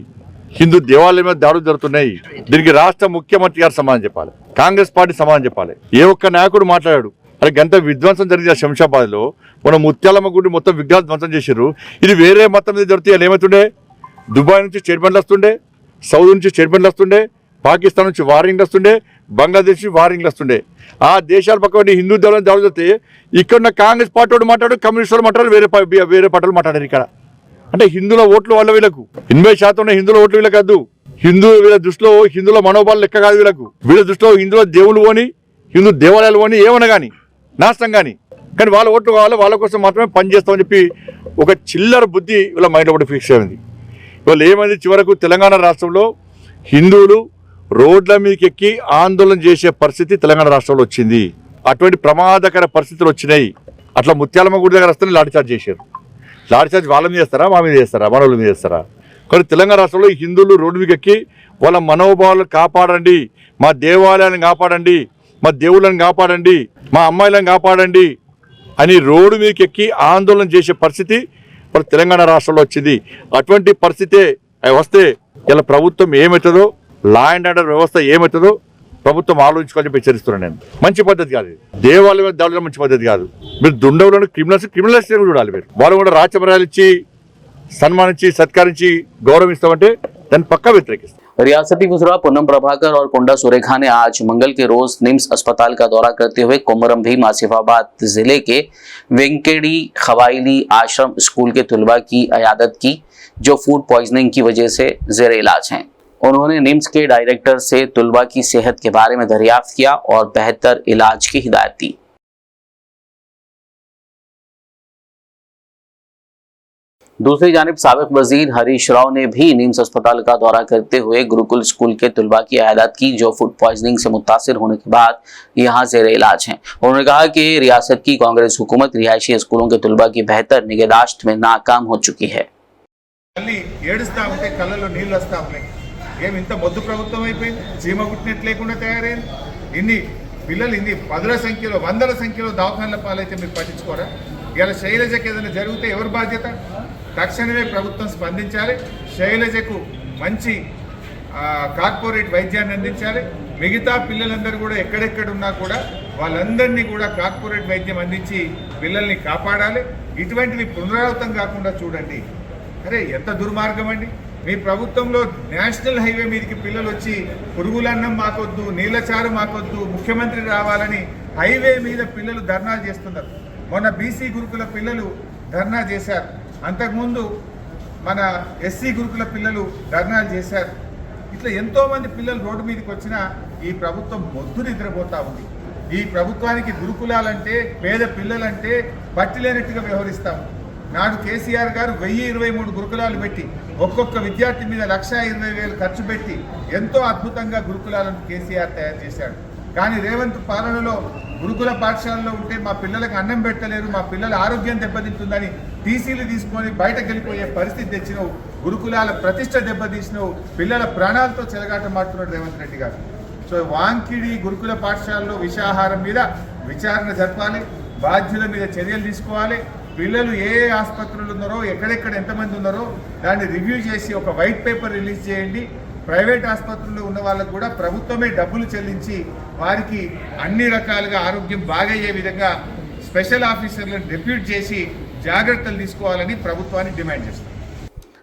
C: హిందూ దేవాలయం మీద దాడులు జరుగుతున్నాయి. దీనికి రాష్ట్ర ముఖ్యమంత్రి గారు సమాధానం చెప్పాలి, కాంగ్రెస్ పార్టీ సమాధానం చెప్పాలి. ఏ ఒక్క నాయకుడు మాట్లాడాడు? అరే గంట విధ్వంసం జరిగిన శంషాబాద్ లో మన ముత్యాలమ్మ గుడి మొత్తం విగ్రహాలు ధ్వంసం చేశారు. ఇది వేరే మతం మీద జరిగితే ఏమవుతుండే? దుబాయ్ నుంచి స్టేట్మెంట్లు వస్తుండే, సౌదీ నుంచి స్టేట్మెంట్లు వస్తుండే, పాకిస్తాన్ నుంచి వారింగ్లు వస్తుండే, బంగ్లాదేశ్ నుంచి వారింగ్లు వస్తుండే. ఆ దేశాల పక్కన హిందూ దేవాలయం దాడులు జరిగితే ఇక్కడ కాంగ్రెస్ పార్టీ వాడు మాట్లాడు, కమ్యూనిస్ట్ వాళ్ళు మాట్లాడు, వేరే పార్టీలు మాట్లాడారు ఇక్కడ. అంటే హిందువుల ఓట్లు వాళ్ళ వీళ్ళకు 80% హిందువుల ఓట్లు వీళ్ళకి కాదు. వీళ్ళ దృష్టిలో హిందువుల మనోభావాలు లెక్క కాదు వీళ్ళకు. వీళ్ళ దృష్టిలో హిందువుల దేవుళ్ళు పోని, హిందూ దేవాలయాలు పోని, ఏమన్నా కానీ నాశనం కానీ వాళ్ళ ఓట్లు కావాలి, వాళ్ళ కోసం మాత్రమే పనిచేస్తామని చెప్పి ఒక చిల్లర బుద్ధి వీళ్ళ మైండ్లో ఒకటి ఫిక్స్ అయింది. ఇవాళ ఏమైంది? చివరకు తెలంగాణ రాష్ట్రంలో హిందువులు రోడ్ల మీదకి ఎక్కి ఆందోళన చేసే పరిస్థితి తెలంగాణ రాష్ట్రంలో వచ్చింది. అటువంటి ప్రమాదకర పరిస్థితులు వచ్చినాయి. అట్లా ముత్యాలమ్మ గుడి దగ్గర వస్తే లాఠీచార్జ్ చేశారు. లాఠీచార్జ్ వాళ్ళ మీద చేస్తారా, మా మీద చేస్తారా, మన వాళ్ళ మీద చేస్తారా? కానీ తెలంగాణ రాష్ట్రంలో హిందువులు రోడ్డు మీదకి ఎక్కి వాళ్ళ మనోభావాలను కాపాడండి, మా దేవాలయాలను కాపాడండి, మా దేవుళ్ళని కాపాడండి, మా అమ్మాయిలను కాపాడండి అని రోడ్డు మీదకి ఎక్కి ఆందోళన చేసే పరిస్థితి మన తెలంగాణ రాష్ట్రంలో వచ్చింది. అటువంటి పరిస్థితే వస్తే ఇలా ప్రభుత్వం ఏమవుతుందో, లా అండ్ ఆర్డర్ వ్యవస్థ ఏమవుతుందో ప్రభుత్వం ఆలోచించుకోవాలని చెప్పి హెచ్చరిస్తున్నాను నేను. మంచి పద్ధతి కాదు, దేవాలయం మీద దాడులు మంచి పద్ధతి కాదు. మీరు దుండవులను క్రిమినల్స్ చూడాలి. మీరు వాళ్ళు కూడా రాచమర్యాలు ఇచ్చి సన్మానించి సత్కరించి గౌరవిస్తామంటే దాన్ని పక్కా వ్యతిరేకిస్తాం.
A: रियासती वज़ीर पूनम प्रभाकर और कोंडा सुरेखा ने आज मंगल के रोज निम्स अस्पताल का दौरा करते हुए कोमरम भीम आसिफाबाद जिले के वेंकेडी खवाइली आश्रम स्कूल के तलबा की इयादत की जो फूड पॉइजनिंग की वजह से जेर इलाज हैं। उन्होंने निम्स के डायरेक्टर से तलबा की सेहत के बारे में दरियाफ्त किया और बेहतर इलाज की हिदायत दी। दूसरी जानिब साबिक वजीर हरीश राव ने भी निम्स अस्पताल का दौरा करते हुए गुरुकुल स्कूल के तलबा की इयादत की जो फूड पॉइजनिंग से मुतासिर होने के बाद यहाँ जेर इलाज हैं। उन्होंने कहा कि रियासत की कांग्रेस हुकूमत रिहायशी स्कूलों के तलबा की बेहतर निगहदाश्त में नाकाम हो चुकी है।
B: ఏడుస్తా ఉంటే కళ్ళలో నీళ్ళు వస్తా ఉన్నాయి. ఏమి ఇంత మొద్దు ప్రభుత్వం అయిపోయింది, చీమ గుట్టినట్టు లేకుండా తయారైంది. ఇన్ని పిల్లలు ఇన్ని పదుల సంఖ్యలో వందల సంఖ్యలో దవాఖానల పాలైతే మీరు పట్టించుకోరా? ఇలా శైలజకి ఏదైనా జరిగితే ఎవరు బాధ్యత? తక్షణమే ప్రభుత్వం స్పందించాలి. శైలజకు మంచి కార్పొరేట్ వైద్యాన్ని అందించాలి. మిగతా పిల్లలందరూ కూడా ఎక్కడెక్కడ ఉన్నా కూడా వాళ్ళందరినీ కూడా కార్పొరేట్ వైద్యం అందించి పిల్లల్ని కాపాడాలి. ఇటువంటివి పునరావృతం కాకుండా చూడండి. అరే ఎంత దుర్మార్గం అండి! మీ ప్రభుత్వంలో నేషనల్ హైవే మీదకి పిల్లలు వచ్చి పురుగులన్నం మాకొద్దు, నీళ్ళచారు మాకొద్దు, ముఖ్యమంత్రి రావాలని హైవే మీద పిల్లలు ధర్నాలు చేస్తున్నారు. మొన్న బీసీ గురుకుల పిల్లలు ధర్నా చేశారు. అంతకుముందు మన ఎస్సీ గురుకుల పిల్లలు ధర్నాలు చేశారు. ఇట్లా ఎంతోమంది పిల్లలు రోడ్డు మీదకి వచ్చినా ఈ ప్రభుత్వం మొద్దు నిద్రపోతూ ఉంది. ఈ ప్రభుత్వానికి గురుకులాలంటే పేద పిల్లలంటే పట్టిలేనట్టుగా వ్యవహరిస్తాము. నాడు కేసీఆర్ గారు 1023 గురుకులాలు పెట్టి ఒక్కొక్క విద్యార్థి మీద 1,20,000 ఖర్చు పెట్టి ఎంతో అద్భుతంగా గురుకులాలను కేసీఆర్ తయారు చేశాడు. కానీ రేవంత్ పాలనలో గురుకుల పాఠశాలలో ఉంటే మా పిల్లలకు అన్నం పెట్టలేరు, మా పిల్లల ఆరోగ్యం దెబ్బతింటుందని టీసీలు తీసుకొని బయటకు వెళ్ళిపోయే పరిస్థితి తెచ్చినావు. గురుకులాల ప్రతిష్ట దెబ్బతీసినావు. పిల్లల ప్రాణాలతో చెలగాటమాడుతున్నాడు రేవంత్ రెడ్డి గారు. సో వాంకిడి గురుకుల పాఠశాలలో విషాహారం మీద విచారణ జరపాలి, బాధ్యుల మీద చర్యలు తీసుకోవాలి. పిల్లలు ఏ ఆసుపత్రులు ఉన్నారో, ఎక్కడెక్కడ ఎంతమంది ఉన్నారో దాన్ని రివ్యూ చేసి ఒక వైట్ పేపర్ రిలీజ్ చేయండి. ప్రైవేట్ ఆసుపత్రుల్లో ఉన్న వాళ్ళకు కూడా ప్రభుత్వమే డబ్బులు చెల్లించి వారికి అన్ని రకాలుగా ఆరోగ్యం బాగయ్యే విధంగా స్పెషల్ ఆఫీసర్లను డెప్యూట్ చేసి జాగ్రత్తలు తీసుకోవాలని ప్రభుత్వాన్ని డిమాండ్ చేస్తారు.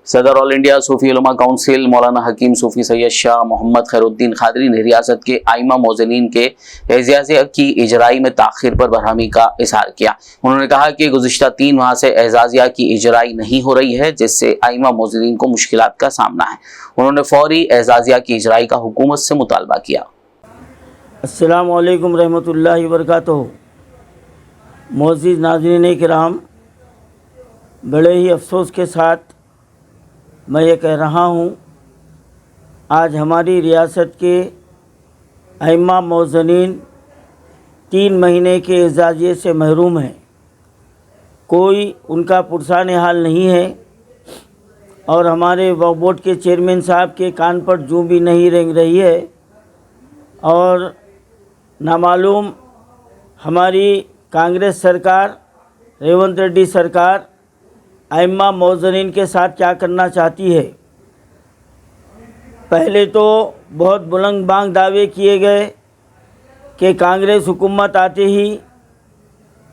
A: सदर ऑल इंडिया सूफी उलमा काउंसिल मौलाना हकीम सूफी सैयद शाह मोहम्मद खैरुद्दीन खादरी ने रियासत के आइमा मोज़नीन के एजाज़िया की इजराई में ताख़ीर पर बरहमी का इज़हार किया। उन्होंने कहा कि गुज़िश्ता 3 माह से एजाज़िया की इजराई नहीं हो रही है, जिससे आइमा मोज़नीन को मुश्किलात का सामना है। उन्होंने फौरी एजाज़िया की इजराई का हुकूमत से मुतालबा किया।
J: अस्सलामु अलैकुम रहमतुल्लाहि व बरकातुहू। मोअज़्ज़िज़ नाज़रीन किराम, बड़े ही अफसोस के साथ मैं ये कह रहा हूँ, आज हमारी रियासत के आइम्मा मोज़नीन 3 महीने के एजाज़िये से महरूम हैं। कोई उनका पुरसान हाल नहीं है और हमारे वक्फ बोर्ड के चेयरमैन साहब के कान पर जूं भी नहीं रेंग रही है और नामालूम हमारी कांग्रेस सरकार, रेवंत रेड्डी सरकार, 'आइम्मा मोज़नीन के साथ क्या करना चाहती है। पहले तो बहुत बुलंद बांग दावे किए गए कि कांग्रेस हुकूमत आते ही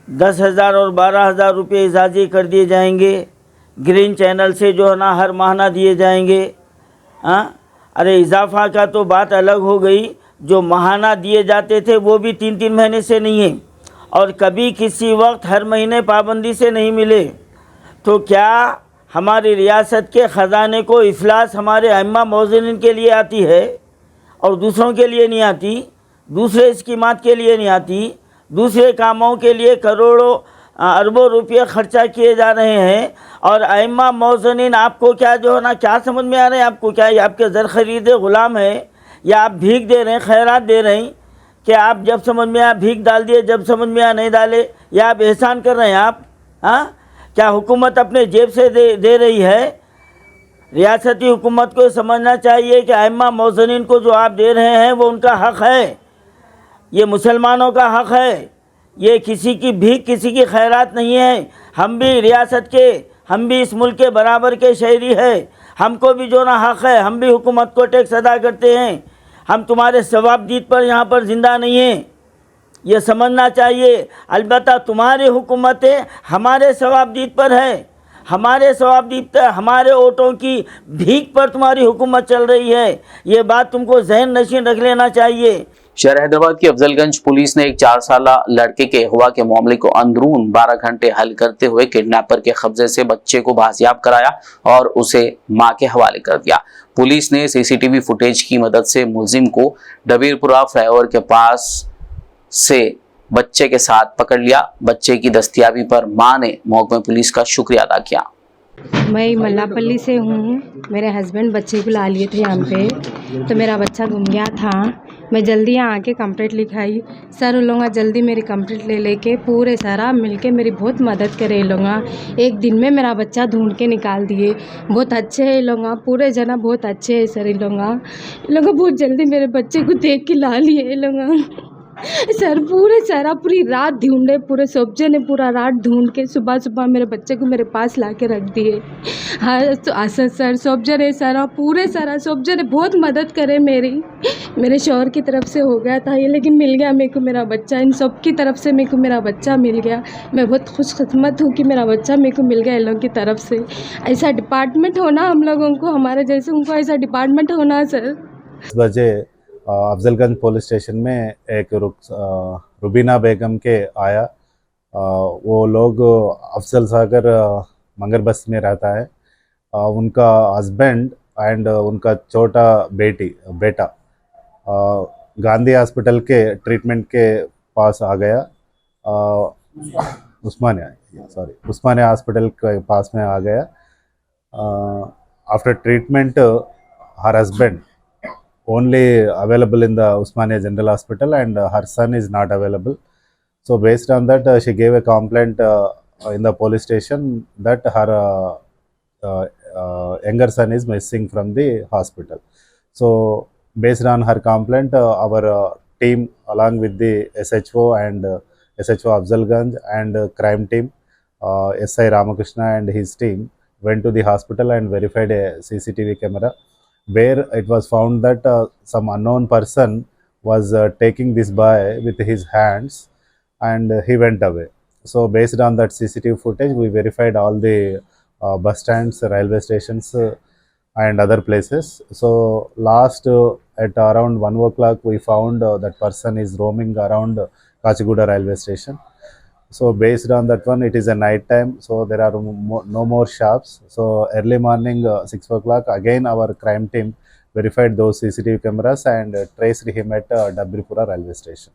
J: 10,000 और 12,000 रुपये इजाज़े कर दिए जाएंगे, ग्रीन चैनल से जो है ना हर महीना दिए जाएंगे। हाँ, अरे इजाफा का तो बात अलग हो गई, जो महाना दिए जाते थे वो भी 3-3 महीने से नहीं है और कभी किसी वक्त हर महीने पाबंदी से नहीं मिले। तो क्या हमारी रियासत के ख़जाने को इफलास हमारे अइम्मा मौज़िनीन के लिए आती है और दूसरों के लिए नहीं आती, दूसरे स्कीमात के लिए नहीं आती, दूसरे कामों के लिए करोड़ों अरबों रुपये खर्चा किए जा रहे हैं और अइम्मा मौज़िनीन आपको क्या जो है ना क्या समझ में आ रहे हैं? आपको क्या ये आपके ज़र ख़रीदे ग़ुलाम है या आप भीख दे रहे हैं, खैरात दे रहे हैं कि आप जब समझ में आया भीख डाल दिए, जब समझ में आया नहीं डाले, या आप एहसान कर रहे हैं आप? हाँ, क्या हुकूमत अपने जेब से दे रही है? रियासती हुकूमत को समझना चाहिए कि अइम्मा मौज़िनीन को जो आप दे रहे हैं वो उनका हक़ है, ये मुसलमानों का हक़ है, ये किसी की भीख किसी की खैरात नहीं है। हम भी रियासत के, हम भी इस मुल्क के बराबर के शहरी है, हमको भी जो ना हक़ है, हम भी हुकूमत को टैक्स अदा करते हैं, हम तुम्हारे सवाबदीद पर यहाँ पर ज़िंदा नहीं हैं, ये समझना चाहिए। अलबत्ता तुम्हारी हुकूमतें हमारे सवाबदीद पर है, हमारे सवाबदीद पर, हमारे वोटों की भीख पर तुम्हारी हुकूमत चल रही है, ये बात तुमको जहन नशीन रख लेना चाहिए।
A: शहर हैदराबाद की अफजलगंज पुलिस ने एक 4 साला लड़के के अगवा के मामले को अंदरून 12 घंटे हल करते हुए किडनैपर के कब्जे से बच्चे को बाजियाब कराया और उसे मां के हवाले कर दिया। पुलिस ने सीसीटीवी फुटेज की मदद से मुलजिम को डबीरपुरा फ्लाईओवर के पास से बच्चे के साथ पकड़ लिया। बच्चे की दस्तयाबी पर मां ने महकमे पुलिस का शुक्रिया अदा किया।
K: मैं मल्लापल्ली से हूँ, मेरे हस्बैंड बच्चे को ला लिए थे यहाँ पे, तो मेरा बच्चा गुम गया था। मैं जल्दी यहाँ आके कंप्लेंट लिखाई, सर उन लोग जल्दी मेरी कंप्लेंट ले लेके पूरे सारा मिलके मेरी बहुत मदद करे। ये लोग एक दिन में मेरा बच्चा ढूंढ के निकाल दिए, बहुत अच्छे हैं ये लोग, पूरे जना बहुत अच्छे हैं सर। ये लोग बहुत जल्दी मेरे बच्चे को देख के ला लिए ये लोग सर। पूरे सारा पूरी रात ढूंढे, पूरे सब जने पूरा रात ढूंढ के सुबह सुबह मेरे बच्चे को मेरे पास ला के रख दिए। हाँ तो सर सब जने सारा पूरे सारा सब जने बहुत मदद करे मेरे शौहर की तरफ से हो गया था ये, लेकिन मिल गया मेरे को मेरा बच्चा। इन सब की तरफ से मेरे को मेरा बच्चा मिल गया। मैं बहुत खुशकिस्मत हूँ कि मेरा बच्चा मेरे को मिल गया इन लोगों की तरफ से। ऐसा डिपार्टमेंट होना हम लोगों को, हमारे जैसे उनको ऐसा डिपार्टमेंट होना सर।
L: 10 बजे अफजलगंज पुलिस स्टेशन में एक रुबीना बेगम के आया। वो लोग अफजल सागर मंगर बस्ती में रहता है। उनका हस्बैंड एंड उनका छोटा बेटा गांधी हॉस्पिटल के ट्रीटमेंट के पास आ गया। उस्मानिया हॉस्पिटल के पास में आ गया। After treatment her husband only available in the Usmania General Hospital and her son is not available. So based on that she gave a complaint in the police station that her younger son is missing from the hospital. So based on her complaint our team along with the SHO and SHO Afzalganj and crime team SI Ramakrishna and his team went to the hospital and verified a CCTV camera where it was found that some unknown person was taking this boy with his hands and he went away. So based on that CCTV footage we verified all the bus stands, railway stations and other places. So last at around 1 o'clock we found that person is roaming around Kachiguda railway station. So based on that one, it is a night time, so there are no more shops. So early morning 6 o'clock again our crime team verified those CCTV cameras and traced him at Dabripura railway station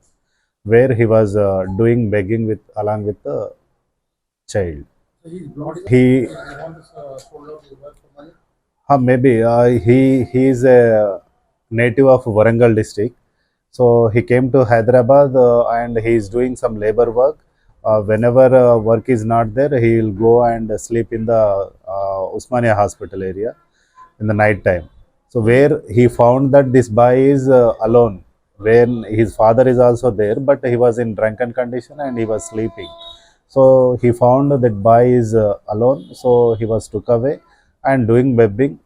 L: where he was doing begging along with the child. He is a native of Warangal district. So he came to Hyderabad and he is doing some labor work. Whenever work is not there, he will go and sleep in the Usmania hospital area in the night time. So where he found that this boy is alone, when his father is also there, but he was in drunken condition and he was sleeping. So he found that boy is alone, so he was took away and doing begging.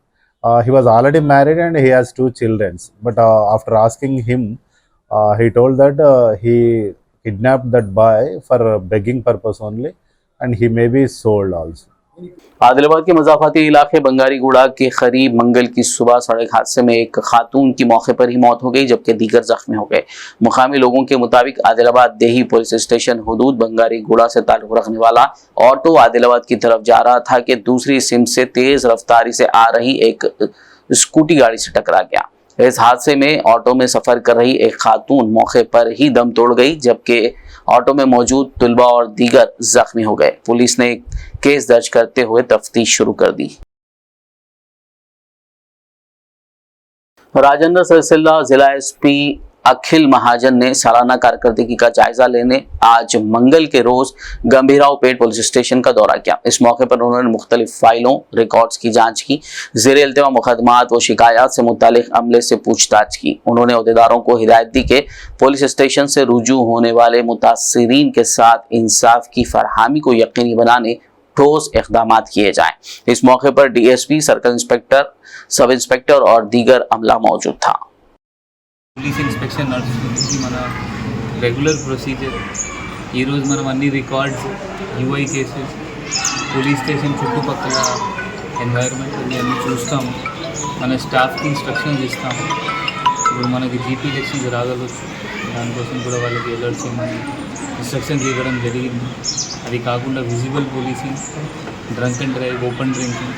L: He was already married and he has 2 children. But after asking him, he told that he kidnapped that boy for begging purpose only, and he may be sold also.
A: Adilabad के मजाफाती इलाके बंगारीगुड़ा के करीब मंगल की सुबह सड़क हादसे में एक खातून की मौके पर ही मौत हो गई, जबकि दीगर जख्मी हो गए। मुकामी लोगों के मुताबिक आदिलाबाद देही पुलिस स्टेशन हदूद बंगारीगुड़ा से ताल्लुक रखने वाला ऑटो आदिलाबाद की तरफ जा रहा था कि दूसरी सिम से तेज रफ्तारी से आ रही एक स्कूटी गाड़ी से टकरा गया। इस हादसे में ऑटो में सफर कर रही एक खातून मौके पर ही दम तोड़ गई, जबकि ऑटो में मौजूद तुलबा और दीगर जख्मी हो गए। पुलिस ने केस दर्ज करते हुए तफ्तीश शुरू कर दी। राजेंद्र सिलसिला जिला एसपी अखिल महाजन ने सालाना कारकर्दगी का जायजा लेने आज मंगल के रोज गंभीराव पेट पुलिस स्टेशन का दौरा किया। इस मौके पर उन्होंने मुख्तलिफ फाइलों रिकॉर्ड्स की जांच की, ज़ेरे इल्तिमा मुकदमात व शिकायत से मुतालिक अमले से पूछताछ की। उन्होंने अहदेदारों को हिदायत दी कि पुलिस स्टेशन से रुजू होने वाले मुतासिरीन के साथ इंसाफ की फरहमी को यकीनी बनाने ठोस इक़दामात किए जाएं। इस मौके पर DSP, circle inspector, sub inspector और दीगर अमला मौजूद था।
M: పోలీస్ ఇన్స్పెక్షన్ నడుస్తుంది, మన రెగ్యులర్ ప్రొసీజర్। ఈరోజు మనం అన్ని records, UI cases, police station చుట్టుపక్కల ఎన్వైర్న్మెంట్ అన్నీ చూస్తాము, మన స్టాఫ్కి ఇన్స్ట్రక్షన్స్ ఇస్తాము। ఇప్పుడు మనకి జీపీ ఎలక్షన్స్ రాగలవచ్చు, దానికోసం కూడా వాళ్ళకి అలర్ట్ చేయమని ఇన్స్ట్రక్షన్స్ ఇవ్వడం జరిగింది। అది కాకుండా visible policing, drunk and drive, open drinking,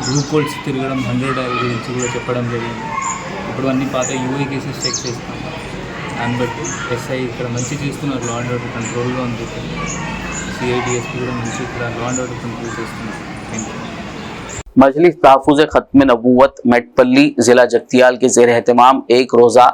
M: group codes తిరగడం, 100 డయల్ గురించి కూడా చెప్పడం జరిగింది। ఇప్పుడు అన్ని పాత యూఐ కేసెస్ చెక్ చేస్తాం, దాన్ని బట్టి ఎస్ఐ ఇక్కడ మంచి చేస్తున్నారు, లా అండ్ ఆర్డర్ కంట్రోల్గా ఉంది, సిఐడిఎస్పీ కూడా మంచి ఇక్కడ లా అండ్ ఆర్డర్ కంట్రోల్ చేస్తున్నారు। Thank you.
A: मजलिस तहफ़्फ़ुज़ ख़त्म नबूवत मेटपल्ली ज़िला जगतियाल के ज़ेर एहतमाम एक रोज़ा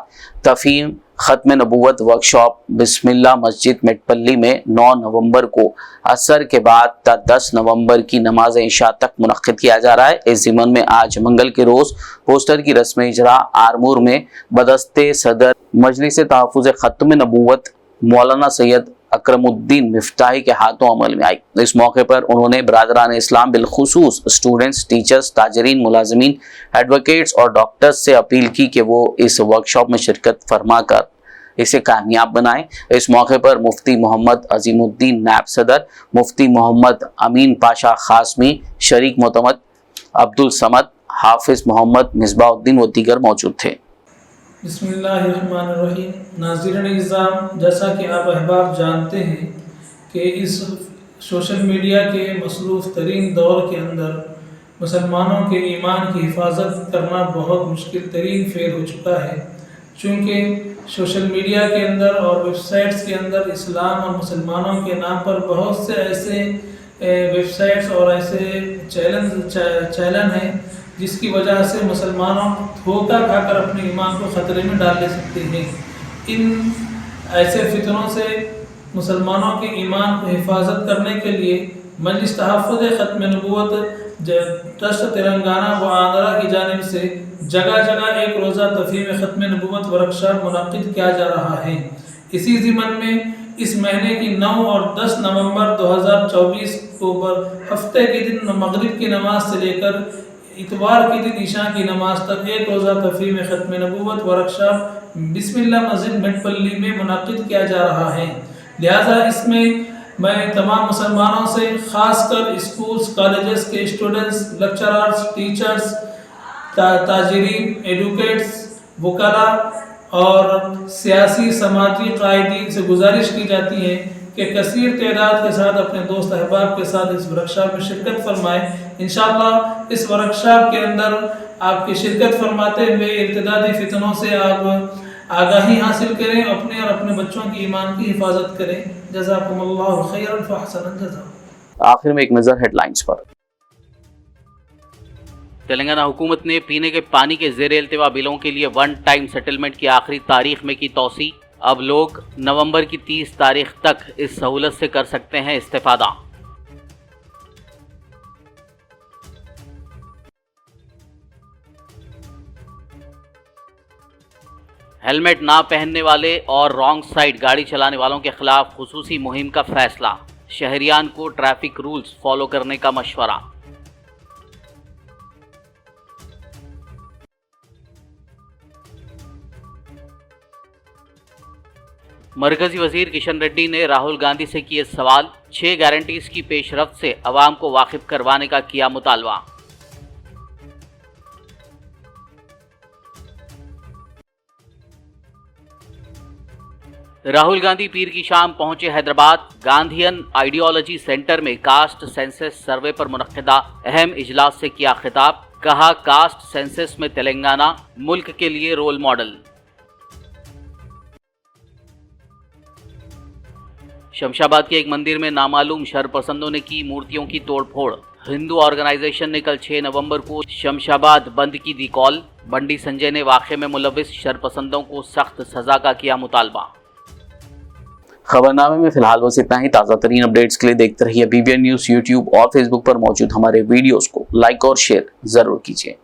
A: तफ़हीम ख़त्म नबूवत वर्कशॉप बिस्मिल्लाह मस्जिद मेटपल्ली में 9 नवंबर को असर के बाद ता 10 नवंबर की नमाज इशा तक मुनक़्क़िद किया जा रहा है। इस ज़िमन में आज मंगल के रोज़ पोस्टर की रस्म इजरा आरमूर में बदस्ते सदर मजलिस तहफ़्फ़ुज़ ख़त्म नबूवत मौलाना सैयद अकरमुद्दीन मिफ्ताही के हाथों अमल में आई। इस मौके पर उन्होंने बरादरान इस्लाम बिलखुसूस स्टूडेंट्स, टीचर्स, ताजरीन, मुलाजमीन, एडवोकेट्स और डॉक्टर्स से अपील की कि वो इस वर्कशॉप में शिरकत फरमाकर इसे कामयाब बनाएं। इस मौके पर मुफ्ती मोहम्मद अजीमुद्दीन नायब सदर, मुफ्ती मोहम्मद अमीन पाशा खासमी, शरीक मोतमद अब्दुल समद, हाफिज मोहम्मद मिसबाउद्दीन व दीगर मौजूद थे।
N: बिस्मिल्लाहिर्रहमानिर्रहीम। नाज़रीन इज़्ज़ाम, जैसा कि आप अहबाब जानते हैं कि इस सोशल मीडिया के मसरूफ़ तरीन दौर के अंदर मुसलमानों के ईमान की हिफाजत करना बहुत मुश्किल तरीन फ़ेल हो चुका है, चूँकि सोशल मीडिया के अंदर और वेबसाइट्स के अंदर इस्लाम और मुसलमानों के नाम पर बहुत से ऐसे वेबसाइट्स और ऐसे चैनल हैं जिसकी वजह से मुसलमानों धोखा खाकर अपने ईमान को ख़तरे में डाल ले सकते हैं। इन ऐसे फितनों से मुसलमानों के ईमान को हिफाजत करने के लिए मजलिस तहफ़्फ़ुज़ ख़त्म नबूवत ट्रस्ट तेलंगाना व आंध्रा की जानिब से जगह जगह एक रोज़ा तफ़हीम ख़त्म नबूवत वर्कशॉप मुनक़्क़िद किया जा रहा है। इसी ज़िमन में इस महीने की 9 और 10 नवंबर 2024 को हफ्ते के दिन मगरिब की नमाज से लेकर इतवार के दिन ईशा की नमाज तक एक रोज़ा तफ़हीम ख़त्म नबूवत वर्कशॉप बिस्मिल्लाह मस्जिद मेटपल्ली में मुनक़्क़िद किया जा रहा है। लिहाजा इसमें मैं तमाम मुसलमानों से ख़ासकर स्कूल्स, कॉलेजेस के स्टूडेंट्स, लेक्चरर्स, टीचर्स, ताजरीन, एडवोकेट्स, वकला और सियासी समाजी कायदीन से गुजारिश की जाती है कि कसीर तादाद के साथ अपने दोस्त अहबाब के साथ इस वर्कशॉप में शिरकत फरमाएँ। इंशाअल्लाह इस वर्कशॉप के अंदर आपकी शिरकत फरमाते हुए इर्तिदादी फितनों से आप आगाही हासिल करें, अपने और अपने बच्चों की ईमान की हिफाजत करें। जज़ाकुमुल्लाहु खैरन व अहसन जज़ा।
A: आखिर में एक नज़र हेडलाइंस पर। तेलंगाना हुकूमत ने पीने के पानी के ज़ेर इल्तिवा बिलों के लिए 1 टाइम सेटलमेंट की आखिरी तारीख में की तौसी। अब लोग नवंबर की 30 तारीख तक इस सहूलत से कर सकते हैं इस्तेफादा। हेलमेट ना पहनने वाले और रॉन्ग साइड गाड़ी चलाने वालों के खिलाफ खुसूसी मुहिम का फैसला। शहरियान को ट्रैफिक रूल्स फॉलो करने का मशवरा। मरकजी वजीर किशन रेड्डी ने राहुल गांधी से किए सवाल, 6 गारंटीज की पेशरफ्त से अवाम को वाकिफ करवाने का किया मुतालबा। राहुल गांधी पीर की शाम पहुंचे हैदराबाद। गांधीयन आइडियोलॉजी सेंटर में कास्ट सेंसस सर्वे पर मुनक्किदा अहम इजलास से किया खिताब। कहा, कास्ट सेंसस में तेलंगाना मुल्क के लिए रोल मॉडल। शमशाबाद के एक मंदिर में नामालूम शरपसंदों ने की मूर्तियों की तोड़फोड़। हिंदू ऑर्गेनाइजेशन ने कल 6 नवंबर को शमशाबाद बंद की दी कॉल। बंडी संजय ने वाक़े में मुलविस शरपसंदों को सख्त सजा का किया मुतालबा।
O: खबरनामे में फिलहाल बस इतना ही। ताज़ा तरीन अपडेट्स के लिए देखते रहिए BBN न्यूज़ यूट्यूब और फेसबुक पर मौजूद हमारे वीडियोस को लाइक और शेयर जरूर कीजिए।